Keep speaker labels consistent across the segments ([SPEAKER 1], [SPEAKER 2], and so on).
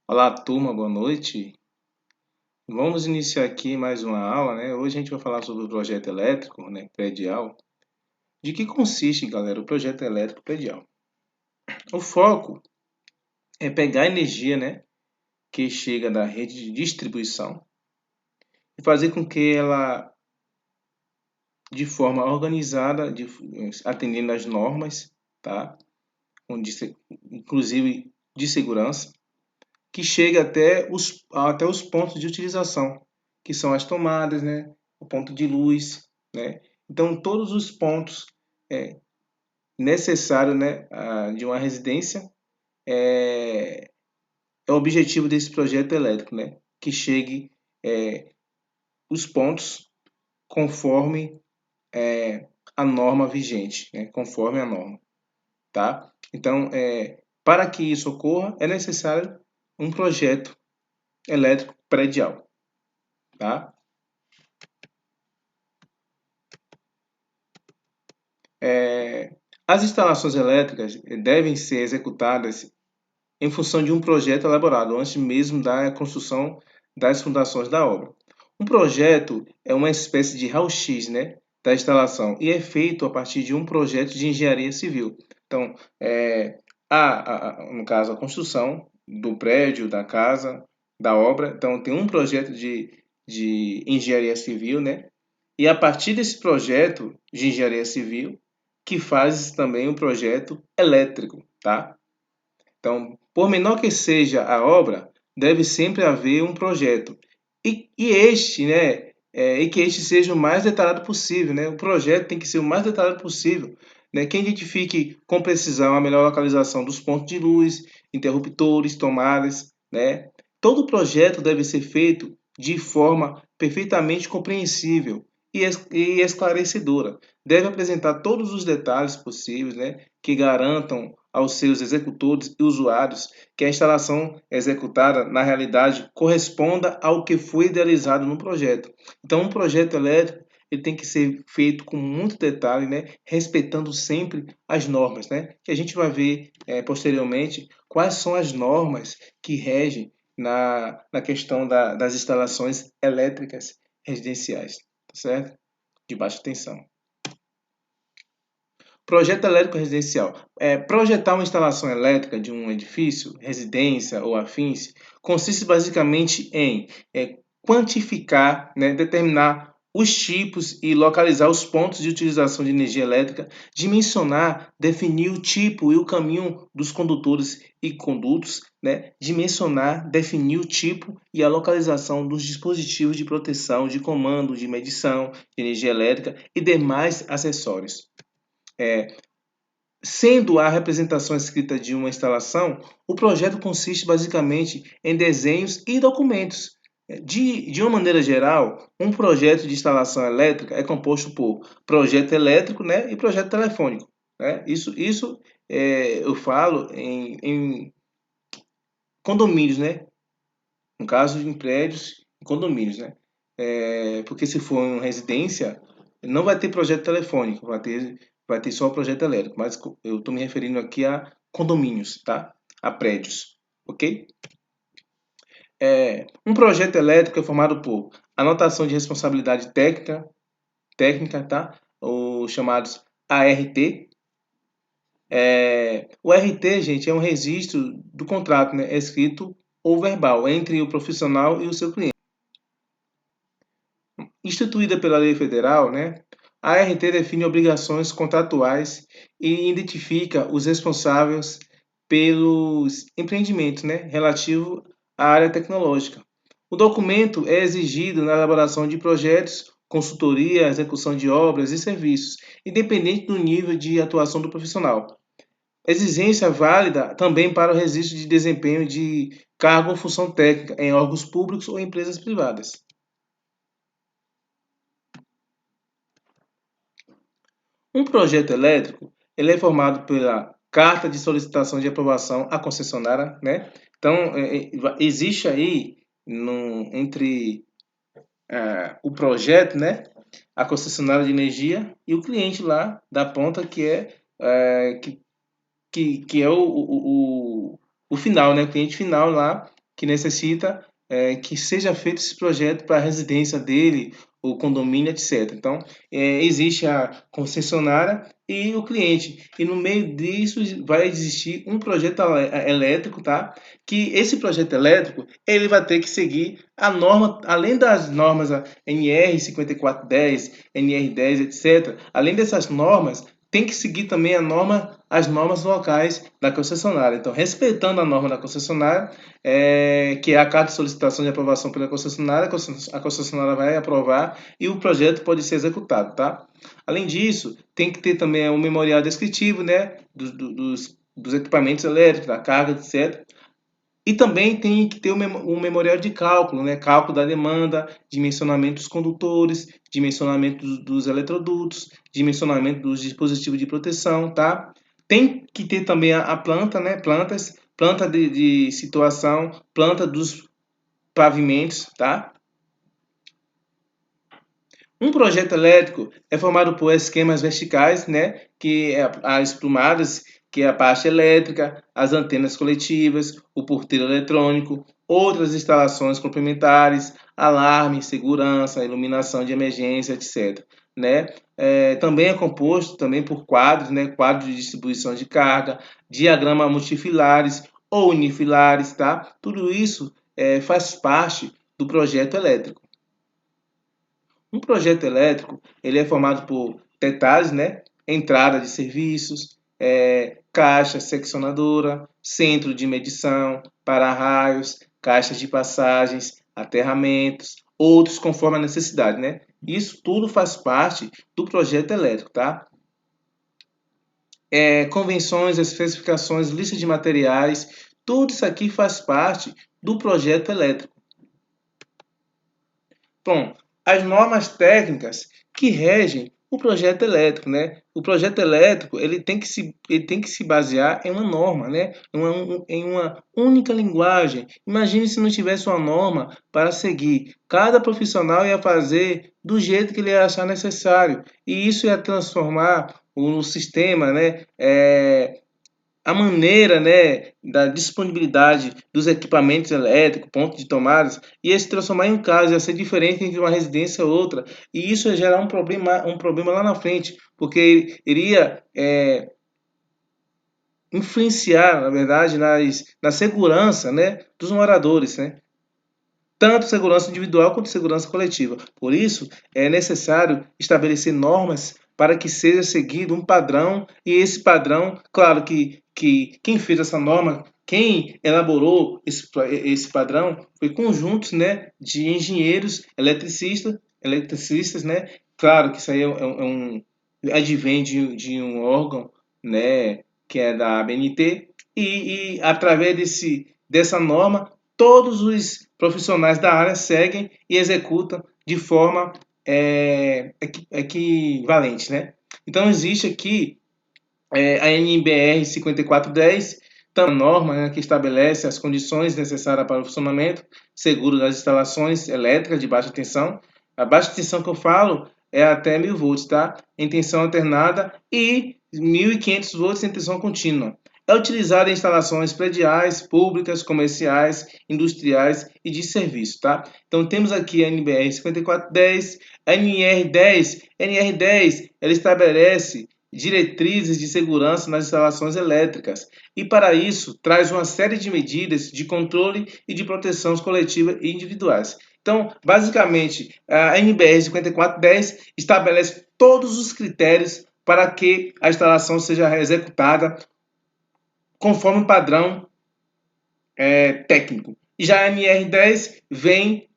[SPEAKER 1] Olá, turma, boa noite. Vamos iniciar aqui mais uma aula, né? Hoje a gente vai falar sobre o projeto elétrico, né, predial. De que consiste, galera, o projeto elétrico predial? O foco é pegar a energia, né, que chega da rede de distribuição e fazer com que ela, de forma organizada, atendendo às normas, tá? Inclusive de segurança, que chega até os pontos de utilização, que são as tomadas, né? O ponto de luz, né? Então, todos os pontos é, necessários, né, de uma residência é o objetivo desse projeto elétrico, né? Que chegue os pontos conforme a norma vigente, né? Conforme a norma, tá? Então, para que isso ocorra, é necessário um projeto elétrico predial, tá? As instalações elétricas devem ser executadas em função de um projeto elaborado antes mesmo da construção das fundações da obra. Um projeto é uma espécie de raio-x, né, da instalação e é feito a partir de um projeto de engenharia civil. Então, no caso, a construção do prédio, da casa, da obra. Então, tem um projeto de engenharia civil, né? E a partir desse projeto de engenharia civil, que faz também um projeto elétrico, tá? Então, por menor que seja a obra, deve sempre haver um projeto. E que este seja o mais detalhado possível, né? O projeto tem que ser o mais detalhado possível, né? Que identifique com precisão a melhor localização dos pontos de luz, interruptores, tomadas, né? Todo projeto deve ser feito de forma perfeitamente compreensível e esclarecedora. Deve apresentar todos os detalhes possíveis, né? Que garantam aos seus executores e usuários que a instalação executada, na realidade, corresponda ao que foi idealizado no projeto. Então, um projeto elétrico ele tem que ser feito com muito detalhe, né? Respeitando sempre as normas, né? Que a gente vai ver posteriormente quais são as normas que regem na questão das instalações elétricas residenciais, tá certo? De baixa tensão. Projeto elétrico residencial. Projetar uma instalação elétrica de um edifício, residência ou afins, consiste basicamente em quantificar, né, determinar os tipos e localizar os pontos de utilização de energia elétrica, dimensionar, definir o tipo e o caminho dos condutores e condutos, né, dimensionar, definir o tipo e a localização dos dispositivos de proteção, de comando, de medição de energia elétrica e demais acessórios. Sendo a representação escrita de uma instalação, o projeto consiste basicamente em desenhos e documentos. De uma maneira geral, um projeto de instalação elétrica é composto por projeto elétrico, né, e projeto telefônico. Né? Eu falo em condomínios, né? No caso, em prédios, em condomínios. Né? Porque se for em residência, não vai ter projeto telefônico, vai ter só o projeto elétrico, mas eu estou me referindo aqui a condomínios, tá? A prédios, ok? Um projeto elétrico é formado por anotação de responsabilidade técnica, tá? Os chamados ART. O RT, gente, é um registro do contrato, né? Escrito ou verbal entre o profissional e o seu cliente. Instituída pela lei federal, né? A ART define obrigações contratuais e identifica os responsáveis pelos empreendimentos, né, relativo à área tecnológica. O documento é exigido na elaboração de projetos, consultoria, execução de obras e serviços, independente do nível de atuação do profissional. Exigência válida também para o registro de desempenho de cargo ou função técnica em órgãos públicos ou empresas privadas. Um projeto elétrico, ele é formado pela carta de solicitação de aprovação à concessionária, né? Então, existe aí entre o projeto, né? A concessionária de energia e o cliente lá da ponta que é o final, né? O cliente final lá que necessita que seja feito esse projeto para a residência dele, o condomínio, etc. Então, existe a concessionária e o cliente. E no meio disso vai existir um projeto elétrico, tá? Que esse projeto elétrico, ele vai ter que seguir a norma, além das normas NR 5410, NR10, etc. Além dessas normas, tem que seguir também as normas locais da concessionária. Então, respeitando a norma da concessionária, que é a carta de solicitação de aprovação pela concessionária, a concessionária vai aprovar e o projeto pode ser executado, tá? Além disso, tem que ter também um memorial descritivo, né, dos equipamentos elétricos, da carga, etc. E também tem que ter um memorial de cálculo, né? Cálculo da demanda, dimensionamento dos condutores, dimensionamento dos eletrodutos, dimensionamento dos dispositivos de proteção, tá? Tem que ter também a planta, né? Planta de situação, planta dos pavimentos, tá? Um projeto elétrico é formado por esquemas verticais, né, que é as plumadas, que é a parte elétrica, as antenas coletivas, o porteiro eletrônico, outras instalações complementares, alarme, segurança, iluminação de emergência, etc. Né? Também é composto também por quadros, né, quadros de distribuição de carga, diagrama multifilares ou unifilares, tá? Tudo isso faz parte do projeto elétrico. Um projeto elétrico, ele é formado por detalhes, né? Entrada de serviços, caixa seccionadora, centro de medição, para-raios, caixas de passagens, aterramentos, outros conforme a necessidade, né? Isso tudo faz parte do projeto elétrico, tá? Convenções, especificações, lista de materiais, tudo isso aqui faz parte do projeto elétrico. Bom, as normas técnicas que regem o projeto elétrico, né? O projeto elétrico ele tem que se basear em uma norma, né? Em uma única linguagem. Imagine se não tivesse uma norma para seguir. Cada profissional ia fazer do jeito que ele ia achar necessário. E isso ia transformar o sistema, né? A maneira, né, da disponibilidade dos equipamentos elétricos, pontos de tomadas, ia se transformar em um caso, ia ser diferente entre uma residência e outra, e isso ia gerar um problema lá na frente, porque iria influenciar, na verdade, na segurança, né, dos moradores, né? Tanto segurança individual quanto segurança coletiva. Por isso, é necessário estabelecer normas para que seja seguido um padrão, e esse padrão, claro que quem fez essa norma, quem elaborou esse padrão, foi conjuntos, né, de engenheiros, eletricistas, né? Claro que isso aí advém de um órgão, né, que é da ABNT, e através dessa norma, todos os profissionais da área seguem e executam de forma equivalente, né? Então, existe aqui a NBR 5410, também norma, né, que estabelece as condições necessárias para o funcionamento seguro das instalações elétricas de baixa tensão. A baixa tensão que eu falo é até 1000 volts, tá? Em tensão alternada e 1500 volts em tensão contínua. É utilizada em instalações prediais, públicas, comerciais, industriais e de serviço, tá? Então temos aqui a NBR 5410, a NR10, ela estabelece diretrizes de segurança nas instalações elétricas e, para isso, traz uma série de medidas de controle e de proteção coletiva e individuais. Então, basicamente, a NBR 5410 estabelece todos os critérios para que a instalação seja executada conforme o padrão técnico. E já a NR10 vem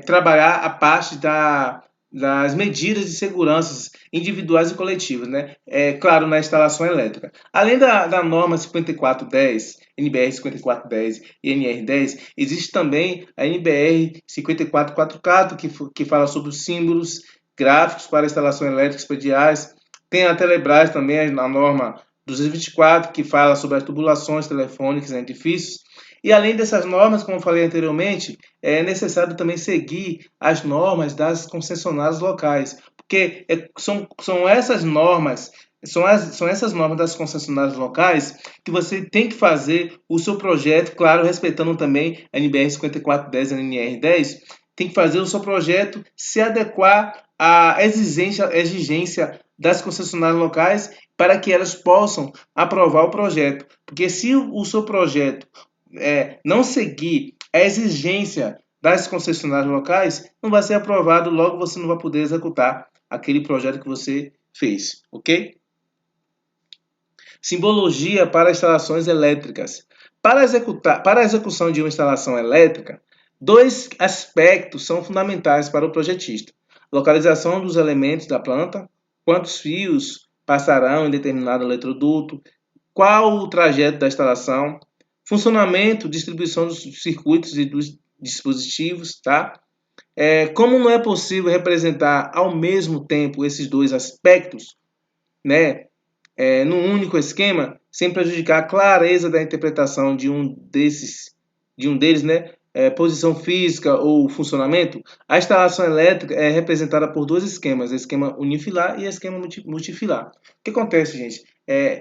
[SPEAKER 1] trabalhar a parte das medidas de segurança individuais e coletivas, né? Claro, na instalação elétrica. Além da norma 5410, NBR 5410 e NR10, existe também a NBR 544K, que fala sobre os símbolos gráficos para instalações elétricas prediais. Tem a Telebrás também, a norma 224, que fala sobre as tubulações telefônicas em edifícios. E além dessas normas, como eu falei anteriormente, é necessário também seguir as normas das concessionárias locais, porque são essas normas São essas normas das concessionárias locais que você tem que fazer o seu projeto, claro, respeitando também a NBR 5410 e a NR 10, tem que fazer o seu projeto se adequar à exigência das concessionárias locais para que elas possam aprovar o projeto. Porque se o seu projeto não seguir a exigência das concessionárias locais, não vai ser aprovado, logo você não vai poder executar aquele projeto que você fez, ok? Simbologia para instalações elétricas. Para a execução de uma instalação elétrica, dois aspectos são fundamentais para o projetista: localização dos elementos da planta, quantos fios passarão em determinado eletroduto, qual o trajeto da instalação, funcionamento, distribuição dos circuitos e dos dispositivos, tá? Como não é possível representar ao mesmo tempo esses dois aspectos, né, num único esquema, sem prejudicar a clareza da interpretação de um deles, né, posição física ou funcionamento, a instalação elétrica é representada por dois esquemas, esquema unifilar e esquema multifilar. O que acontece, gente?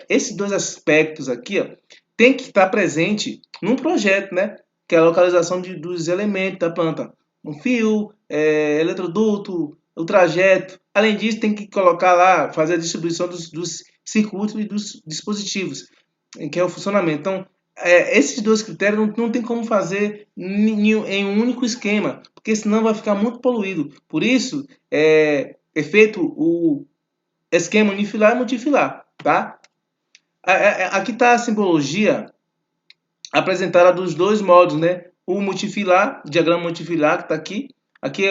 [SPEAKER 1] Esses dois aspectos aqui, ó, tem que estar presente num projeto, né, que é a localização dos elementos da planta, um fio, eletroduto, o trajeto. Além disso, tem que colocar lá, fazer a distribuição dos circuitos e dos dispositivos, que é o funcionamento. Então, esses dois critérios não tem como fazer em um único esquema, porque senão vai ficar muito poluído. Por isso, é feito o esquema unifilar e multifilar, tá? Aqui está a simbologia apresentada dos dois modos, né? O multifilar, o diagrama multifilar que está aqui. Aqui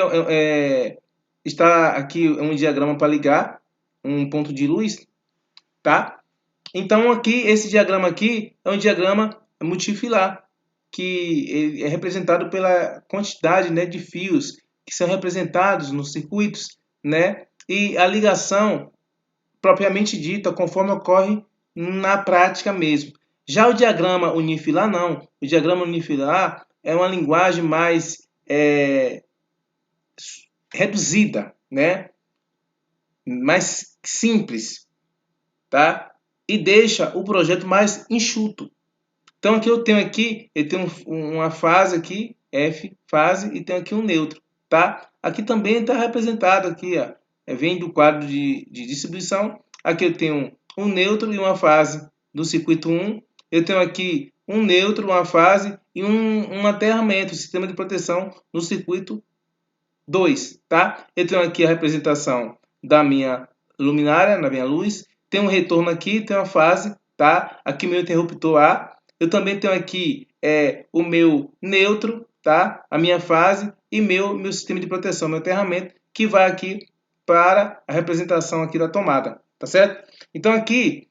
[SPEAKER 1] está aqui um diagrama para ligar um ponto de luz, tá? Então aqui esse diagrama aqui é um diagrama multifilar, que é representado pela quantidade, né, de fios que são representados nos circuitos, né? E a ligação propriamente dita, conforme ocorre na prática mesmo. Já o diagrama unifilar não. O diagrama unifilar é uma linguagem mais reduzida, né? Mais simples, tá? E deixa o projeto mais enxuto. Então aqui eu tenho uma fase aqui, F, fase, e tenho aqui um neutro, tá? Aqui também está representado aqui, ó, vem do quadro de distribuição. Aqui eu tenho um neutro e uma fase do circuito 1. Eu tenho aqui um neutro, uma fase e um aterramento, sistema de proteção no circuito 2, tá? Eu tenho aqui a representação da minha luminária, da minha luz. Tem um retorno aqui, tem uma fase, tá? Aqui meu interruptor A. Eu também tenho aqui o meu neutro, tá? A minha fase e meu sistema de proteção, meu aterramento, que vai aqui para a representação aqui da tomada, tá certo? Então aqui,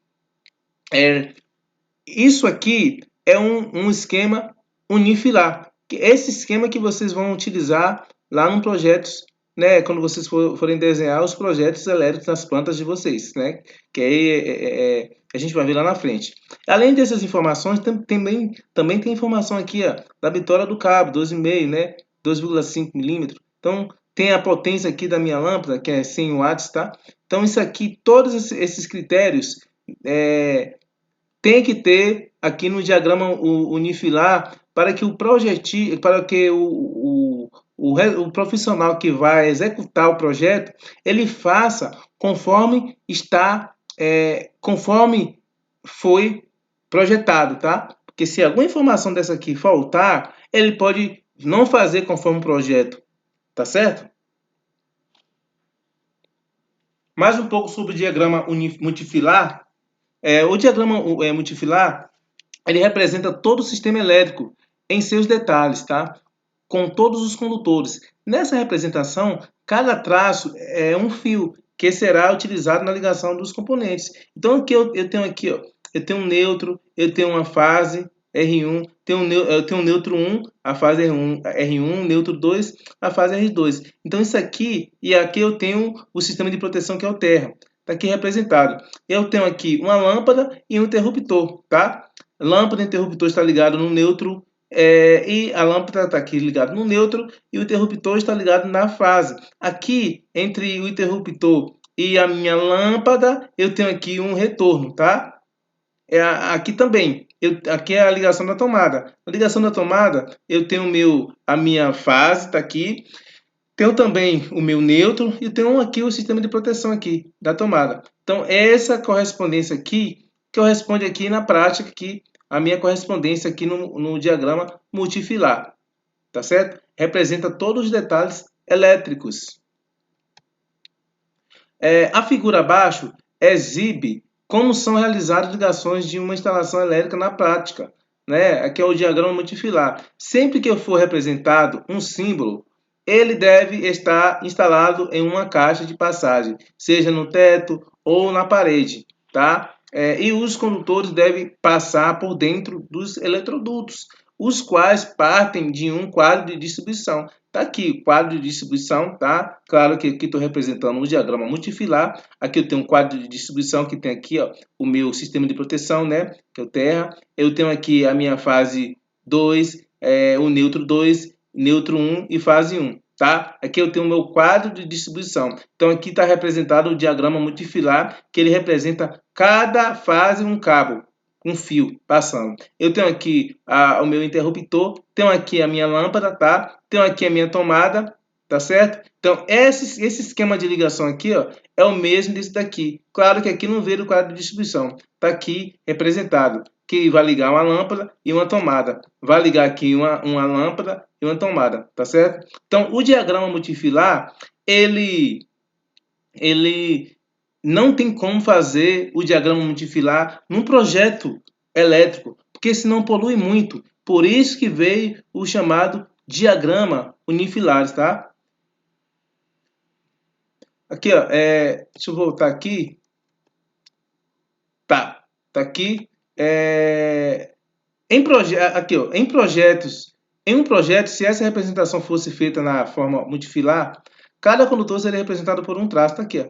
[SPEAKER 1] isso aqui é um esquema unifilar. Esse esquema que vocês vão utilizar lá no projetos, né, quando vocês forem desenhar os projetos elétricos nas plantas de vocês, né, que aí a gente vai ver lá na frente. Além dessas informações, também tem informação aqui, ó, da bitória do cabo, 12,5, né, 2,5 milímetros. Então, tem a potência aqui da minha lâmpada, que é 100 watts, tá? Então, isso aqui, todos esses critérios, tem que ter aqui no diagrama unifilar para que o profissional que vai executar o projeto, ele faça conforme conforme foi projetado, tá? Porque se alguma informação dessa aqui faltar, ele pode não fazer conforme o projeto, tá certo? Mais um pouco sobre o diagrama multifilar. O diagrama multifilar, ele representa todo o sistema elétrico em seus detalhes, tá? Com todos os condutores. Nessa representação, cada traço é um fio que será utilizado na ligação dos componentes. Então aqui eu tenho aqui, ó, eu tenho um neutro, eu tenho uma fase R1, eu tenho um neutro 1, a fase R1, neutro 2, a fase R2. Então isso aqui, e aqui eu tenho o sistema de proteção que é o terra. Está aqui representado. Eu tenho aqui uma lâmpada e um interruptor, tá? Lâmpada e interruptor está ligado no neutro, e a lâmpada está aqui ligada no neutro e o interruptor está ligado na fase. Aqui, entre o interruptor e a minha lâmpada, eu tenho aqui um retorno, tá? Aqui também, aqui é a ligação da tomada. A ligação da tomada, eu tenho a minha fase, tá aqui. Tenho também o meu neutro e tenho aqui o sistema de proteção aqui da tomada. Então, essa correspondência aqui, corresponde aqui na prática, aqui, a minha correspondência aqui no diagrama multifilar, tá certo? Representa todos os detalhes elétricos. A figura abaixo exibe como são realizadas ligações de uma instalação elétrica na prática, né? Aqui é o diagrama multifilar. Sempre que eu for representado um símbolo, ele deve estar instalado em uma caixa de passagem, seja no teto ou na parede, tá? E os condutores devem passar por dentro dos eletrodutos, os quais partem de um quadro de distribuição. Tá aqui o quadro de distribuição, tá? Claro que aqui estou representando o diagrama multifilar. Aqui eu tenho um quadro de distribuição que tem aqui, ó, o meu sistema de proteção, né? Que é o terra. Eu tenho aqui a minha fase 2, o neutro 2, neutro 1 e fase 1, tá? Aqui eu tenho o meu quadro de distribuição. Então aqui está representado o diagrama multifilar, que ele representa cada fase um cabo, um fio passando. Eu tenho aqui o meu interruptor, tenho aqui a minha lâmpada, tá? Tenho aqui a minha tomada, tá certo? Então, esse esquema de ligação aqui, ó, é o mesmo desse daqui. Claro que aqui não veio o quadro de distribuição. Tá aqui representado, que vai ligar uma lâmpada e uma tomada. Vai ligar aqui uma lâmpada e uma tomada, tá certo? Então, o diagrama multifilar, ele não tem como fazer o diagrama multifilar num projeto elétrico, porque senão polui muito. Por isso que veio o chamado diagrama unifilares, tá? Aqui, ó, deixa eu voltar aqui. Tá aqui. Aqui, ó, em um projeto, se essa representação fosse feita na forma multifilar, cada condutor seria representado por um traço. Tá aqui, ó.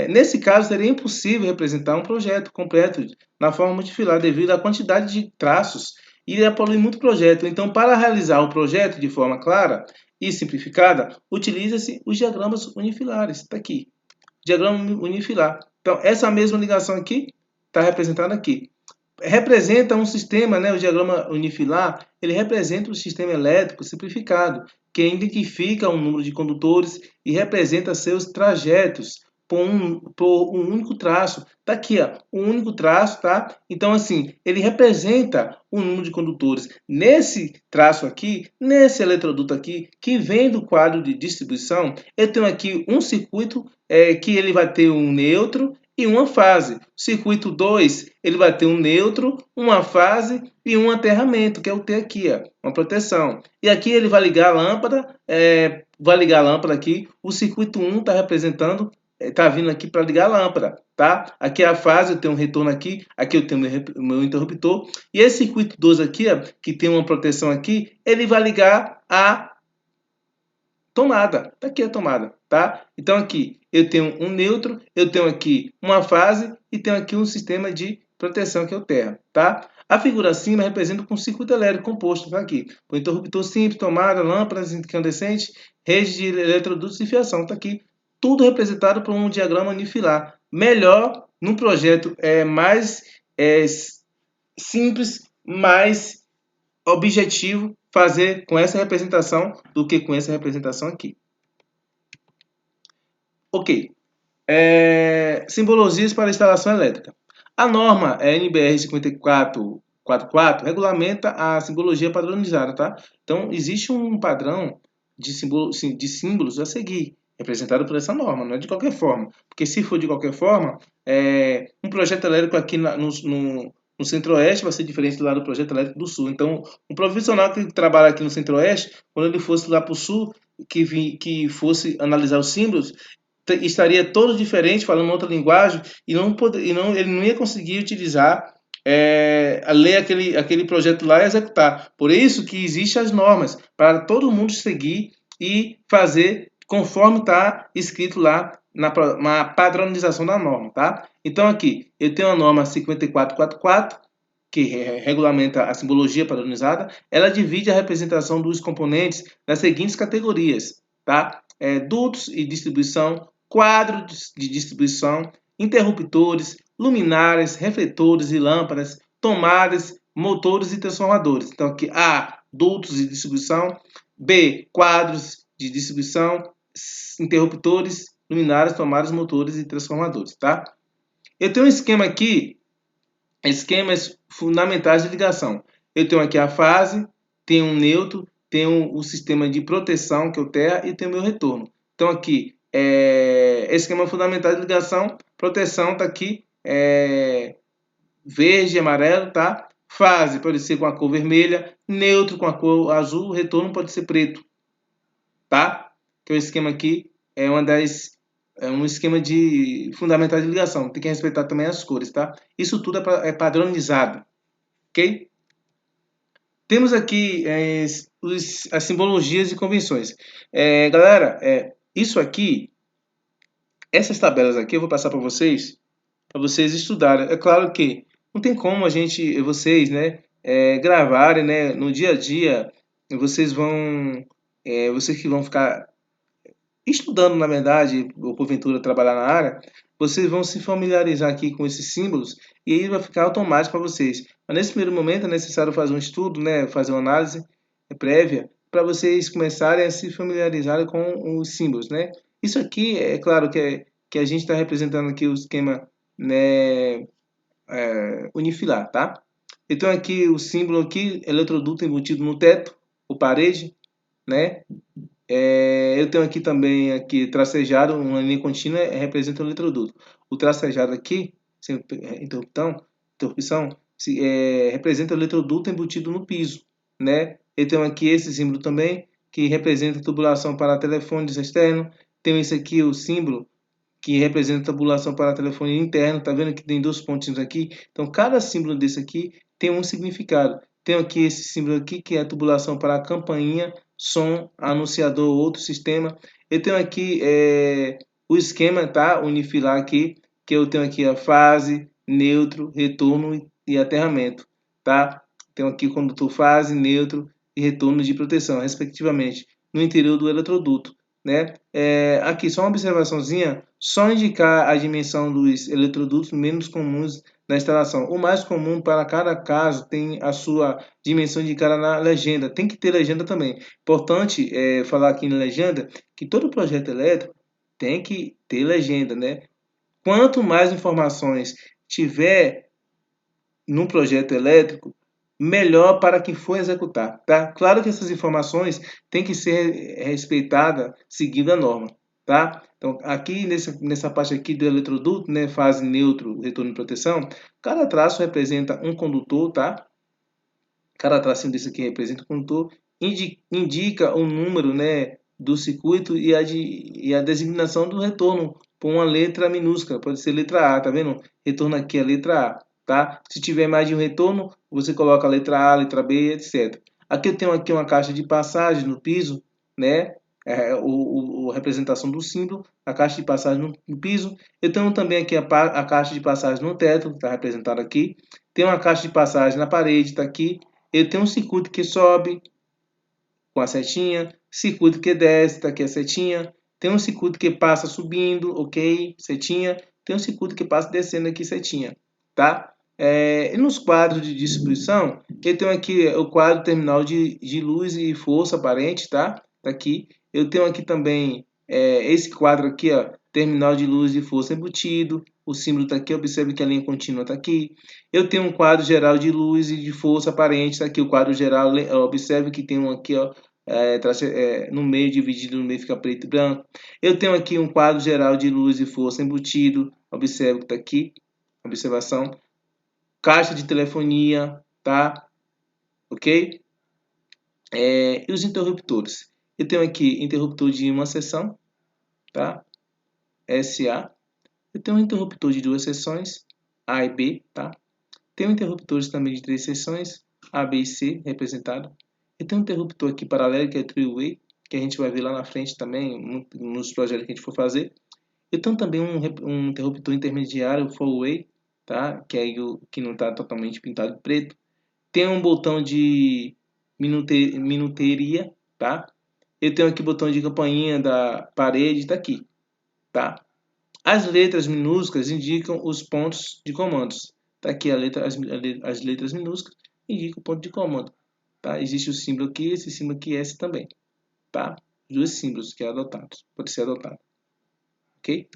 [SPEAKER 1] Nesse caso, seria impossível representar um projeto completo na forma multifilar devido à quantidade de traços e iria poluir muito o projeto. Então, para realizar o projeto de forma clara e simplificada, utiliza-se os diagramas unifilares. Está aqui, diagrama unifilar. Então, essa mesma ligação aqui está representada aqui. Representa um sistema, né, o diagrama unifilar, ele representa um sistema elétrico simplificado, que identifica um número de condutores e representa seus trajetos por um único traço. Tá aqui, ó, um único traço, tá? Então, assim, ele representa um número de condutores. Nesse traço aqui, nesse eletroduto aqui, que vem do quadro de distribuição, eu tenho aqui um circuito que ele vai ter um neutro e uma fase. O circuito 2, ele vai ter um neutro, uma fase e um aterramento, que é o T aqui, ó, uma proteção. E aqui ele vai ligar a lâmpada, aqui. O circuito 1 está representando, está vindo aqui para ligar a lâmpada, tá? Aqui é a fase, eu tenho um retorno aqui eu tenho o meu interruptor. E esse circuito 2 aqui, ó, que tem uma proteção aqui, ele vai ligar a tomada. Tá aqui a tomada, tá? Então aqui eu tenho um neutro, eu tenho aqui uma fase e tenho aqui um sistema de proteção que é o terra, tá? A figura acima representa um circuito elétrico composto, tá aqui, com interruptor simples, tomada, lâmpadas incandescentes, rede de eletrodutos e fiação, tá aqui. Tudo representado por um diagrama unifilar. Melhor num projeto mais simples, mais objetivo fazer com essa representação do que com essa representação aqui. Ok. Simbologias para instalação elétrica. A norma NBR 5444 regulamenta a simbologia padronizada, tá? Então, existe um padrão de símbolos a seguir, representado por essa norma, não é de qualquer forma. Porque se for de qualquer forma, um projeto elétrico aqui no Centro-Oeste vai ser diferente do lado do projeto elétrico do Sul. Então, um profissional que trabalha aqui no Centro-Oeste, quando ele fosse lá para o Sul, que fosse analisar os símbolos, estaria todo diferente, falando outra linguagem, e ele não ia conseguir utilizar, ler aquele projeto lá e executar. Por isso que existem as normas, para todo mundo seguir e fazer conforme está escrito lá na padronização da norma, tá? Então aqui, eu tenho a norma 5444, que regulamenta a simbologia padronizada. Ela divide a representação dos componentes nas seguintes categorias, tá? Dutos e distribuição, quadro de distribuição, interruptores, luminárias, refletores e lâmpadas, tomadas, motores e transformadores. Então aqui A, dutos de distribuição, B, quadros de distribuição, interruptores, luminárias, tomadas, motores e transformadores, tá? Eu tenho um esquema aqui, esquemas fundamentais de ligação. Eu tenho aqui a fase, tenho um neutro, tenho o sistema de proteção, que é o terra, e tenho o meu retorno. Então aqui, esquema fundamental de ligação, proteção está aqui, verde e amarelo, tá? Fase pode ser com a cor vermelha, neutro com a cor azul, retorno pode ser preto, tá? Que o esquema aqui é um esquema de fundamental de ligação. Tem que respeitar também as cores, tá? Isso tudo é padronizado, ok? Temos aqui as simbologias e convenções. Galera, isso aqui, essas tabelas aqui eu vou passar para vocês estudarem. É claro que não tem como vocês, né, gravarem, né, no dia a dia. Vocês que vão ficar estudando, na verdade, ou porventura trabalhar na área, vocês vão se familiarizar aqui com esses símbolos e aí vai ficar automático para vocês. Mas nesse primeiro momento é necessário fazer um estudo, né, fazer uma análise prévia para vocês começarem a se familiarizar com os símbolos, né? Isso aqui é claro que a gente está representando aqui o esquema, né, unifilar, tá? Então aqui o símbolo aqui, eletroduto embutido no teto, ou parede, né? Eu tenho aqui também tracejado, uma linha contínua representa o eletroduto. O tracejado aqui, sem interrupção, representa o eletroduto embutido no piso, né? Eu tenho aqui esse símbolo também, que representa a tubulação para telefones externo. Tenho esse aqui, o símbolo, que representa a tubulação para telefone interno. Tá vendo que tem dois pontinhos aqui? Então, cada símbolo desse aqui tem um significado. Tenho aqui esse símbolo aqui, que é a tubulação para a campainha, som, anunciador, outro sistema. Eu tenho aqui o esquema, tá? Unifilar aqui, que eu tenho aqui a fase, neutro, retorno e aterramento, tá? Tenho aqui condutor fase, neutro e retorno de proteção, respectivamente, no interior do eletroduto, né? Aqui só uma observaçãozinha, só indicar a dimensão dos eletrodutos menos comuns na instalação. O mais comum para cada caso tem a sua dimensão indicada na legenda. Tem que ter legenda também. Importante falar aqui na legenda que todo projeto elétrico tem que ter legenda, né? Quanto mais informações tiver no projeto elétrico, melhor para quem for executar, tá? Claro que essas informações têm que ser respeitadas seguindo a norma, tá? Então, aqui nessa parte aqui do eletroduto, né, fase neutro, retorno de proteção, cada traço representa um condutor, tá? Cada tracinho desse aqui representa um condutor, indica o número, né, do circuito e a designação do retorno por uma letra minúscula, pode ser letra A, tá vendo? Retorno aqui é a letra A, tá? Se tiver mais de um retorno, você coloca a letra A, letra B, etc. Aqui eu tenho aqui uma caixa de passagem no piso, né? A representação do símbolo, a caixa de passagem no piso. Eu tenho também aqui a caixa de passagem no teto, está representada aqui. Tem uma caixa de passagem na parede, está aqui. Eu tenho um circuito que sobe com a setinha, circuito que desce, está aqui a setinha. Tem um circuito que passa subindo, ok, setinha. Tem um circuito que passa descendo aqui, setinha, tá? E nos quadros de distribuição, eu tenho aqui o quadro terminal de luz e força aparente, tá? Tá aqui. Eu tenho aqui também esse quadro aqui, ó, terminal de luz e força embutido. O símbolo está aqui, observe que a linha contínua está aqui. Eu tenho um quadro geral de luz e de força aparente, está aqui o quadro geral. Observe que tem um aqui, ó, no meio, dividido no meio, fica preto e branco. Eu tenho aqui um quadro geral de luz e força embutido. Observe que está aqui. Observação. Caixa de telefonia, tá? Ok? E os interruptores. Eu tenho aqui interruptor de uma seção, tá? SA. Eu tenho um interruptor de duas seções, A e B, tá? Tenho interruptores também de três seções, A, B e C, representado. Eu tenho um interruptor aqui paralelo, que é three-way, que a gente vai ver lá na frente também, nos projetos que a gente for fazer. Eu tenho também um interruptor intermediário, four-way, tá? Que é o que não está totalmente pintado de preto. Tem um botão de minuteria, tá? Eu tenho aqui o botão de campainha da parede, tá aqui. tá? As letras minúsculas indicam os pontos de comandos. Tá aqui as letras minúsculas indicam o ponto de comando, tá? Existe o símbolo aqui, esse símbolo aqui, esse também, tá? Os dois símbolos que é adotados, pode ser adotado, ok?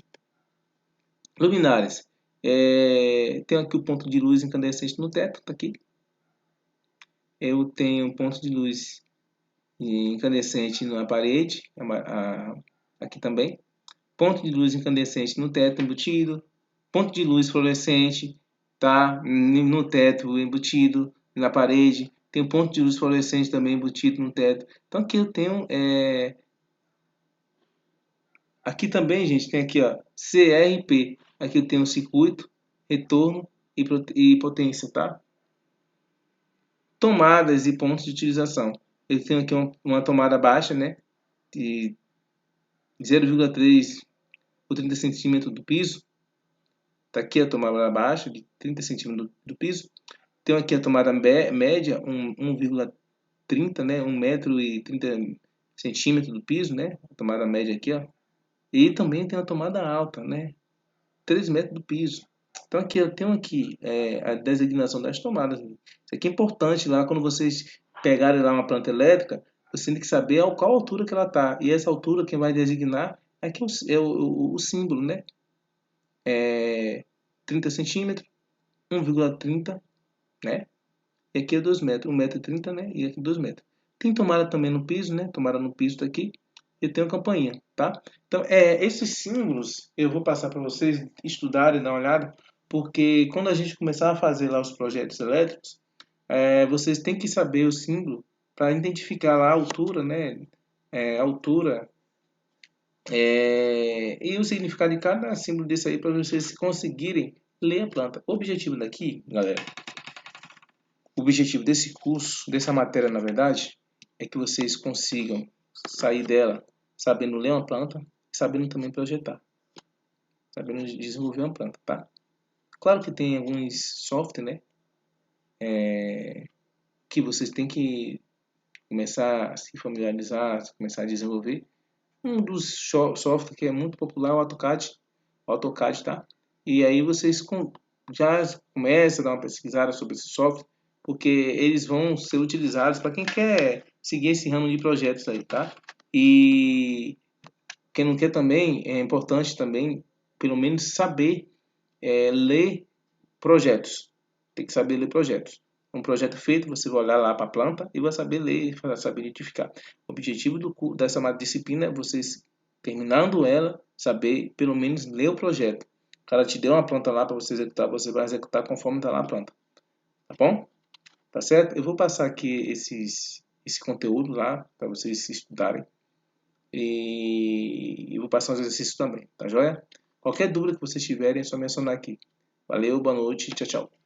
[SPEAKER 1] Luminárias. Tem aqui o ponto de luz incandescente no teto, tá aqui. Eu tenho um ponto de luz incandescente na parede, aqui também. Ponto de luz incandescente no teto embutido. Ponto de luz fluorescente, tá? No teto embutido, na parede. Tem um ponto de luz fluorescente também embutido no teto. Então aqui eu tenho... Aqui também, gente, tem aqui, ó, CRP. Aqui eu tenho circuito, retorno e potência, tá? Tomadas e pontos de utilização. Eu tenho aqui uma tomada baixa, né? De 0,3 por 30 centímetros do piso. Tá aqui a tomada baixa de 30 centímetros do piso. Tenho aqui a tomada média, 1,30, né? 1,30 centímetros do piso, né? A tomada média aqui, ó. E também tem a tomada alta, né? 3 metros do piso. Então aqui eu tenho aqui a designação das tomadas. Isso aqui é importante lá quando vocês pegarem lá uma planta elétrica, você tem que saber a qual altura que ela está. E essa altura quem vai designar aqui é o símbolo, né? 30 centímetros, 1,30, né? E aqui é 2 metros, 1,30 m, né? E aqui 2 metros. Tem tomada também no piso, né? Tomada no piso tá aqui. E tem uma campainha, tá? Então, esses símbolos eu vou passar para vocês estudarem, dar uma olhada, porque quando a gente começar a fazer lá os projetos elétricos, vocês têm que saber o símbolo para identificar lá a altura, né? Altura e o significado de cada símbolo desse aí para vocês conseguirem ler a planta. O objetivo daqui, galera, o objetivo desse curso, dessa matéria, na verdade, é que vocês consigam sair dela sabendo ler uma planta e sabendo também projetar, sabendo desenvolver uma planta, tá? Claro que tem alguns softwares, né, que vocês têm que começar a se familiarizar, começar a desenvolver. Um dos softwares que é muito popular é o AutoCAD, tá? E aí vocês já começam a dar uma pesquisada sobre esse software, porque eles vão ser utilizados para quem quer seguir esse ramo de projetos aí, tá? E quem não quer também, é importante também, pelo menos saber ler projetos. Tem que saber ler projetos. Um projeto feito, você vai olhar lá para a planta e vai saber ler, vai saber identificar. O objetivo dessa disciplina é vocês, terminando ela, saber pelo menos ler o projeto. O cara te deu uma planta lá para você executar, você vai executar conforme está lá a planta. Tá bom? Tá certo? Eu vou passar aqui esse conteúdo lá para vocês estudarem. E eu vou passar uns exercícios também, tá joia? Qualquer dúvida que vocês tiverem é só mencionar aqui. Valeu, boa noite, tchau, tchau.